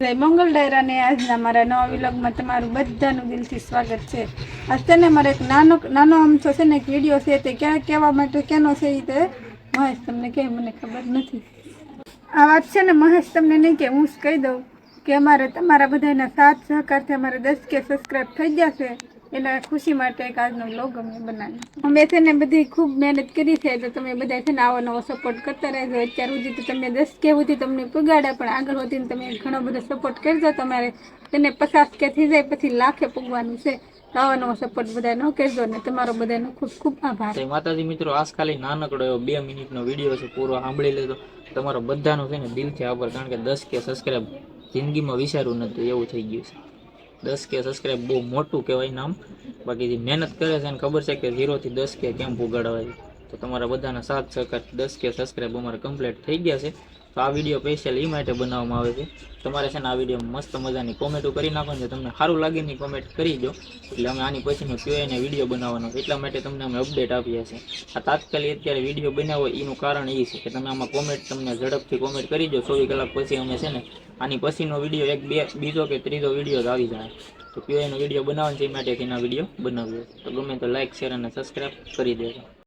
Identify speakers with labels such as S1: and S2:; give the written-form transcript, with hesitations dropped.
S1: જય મંગલ ડાયરાને આજના મારા નવા વિલોગમાં તમારું બધાનું દિલથી સ્વાગત છે. આજ તેને મારે એક નાનો અમથો છે ને એક વિડીયો છે તે ક્યાં કહેવા માટે કેનો છે એ તે મહેશ તમને કહે મને ખબર નથી. આ વાત છે ને મહેશ તમને નહીં કે હું જ કહી દઉં કે અમારે તમારા બધાના સાથ સહકારથી અમારે 10K સબસ્ક્રાઈબ થઈ ગયા છે. એના ખુશી માટે એક આજનો વ્લોગ અમે બનાવ્યો. અમે છે ને બધી ખૂબ મહેનત કરી છે તો તમે બધા છે ને આવો નવો સપોર્ટ કરતા રહેજો. અત્યાર સુધી તો તમે 10K સુધી તમને પુગાડ્યા પણ આગળ વધીને તમે ઘણો બધો સપોર્ટ કરજો. તમારે તેને 50K થઈ જાય પછી લાખે પૂગવાનું છે. તો આવો નવો સપોર્ટ બધા ન કરજો ને તમારો બધાનો ખૂબ ખૂબ આભાર.
S2: માતાજી મિત્રો, આજ ખાલી નાનકડો એવો 2 મિનિટનો વિડીયો છે, પૂરો સાંભળી લેજો. તમારો બધાનો છે ને દિલથી આભાર, કારણ કે 10K સબસ્ક્રાઈબ જિંદગીમાં વિચાર્યું નતું એવું થઈ ગયું છે. 10K સબસ્ક્રાઈબ બહુ મોટું કહેવાય નામ. બાકી જે મહેનત કરે છે એને ખબર છે કે 0 થી 10K કેમ પુગાડવાય. તો તમારા બધાના સાથ સહકાર 10K સબસ્ક્રાઈબ અમારે કમ્પ્લીટ થઈ ગયા છે. તો આ વિડીયો સ્પેશિયલ એ માટે બનાવવામાં આવે છે. તમારે છે ને આ વિડીયો મસ્ત મજાની કોમેન્ટો કરી નાખો ને, તમને સારું લાગે ની કોમેન્ટ કરી દો એટલે અમે આની પછીનો QA વિડીયો બનાવવાનો છે. એટલા માટે તમને અમે અપડેટ આપીએ છીએ. આ તાત્કાલિક અત્યારે વિડીયો બનાવો એનું કારણ એ છે કે તમે આમાં કોમેન્ટ તમને ઝડપથી કોમેન્ટ કરી દો. 24 કલાક પછી અમે છે ને આની પછીનો વિડીયો બીજો કે ત્રીજો વિડીયો જ આવી જાય. તો QA વિડીયો બનાવવાનો છે એ માટે તેના વિડીયો બનાવ્યો. તો ગમે તો લાઈક શેર અને સબસ્ક્રાઈબ કરી દેજો.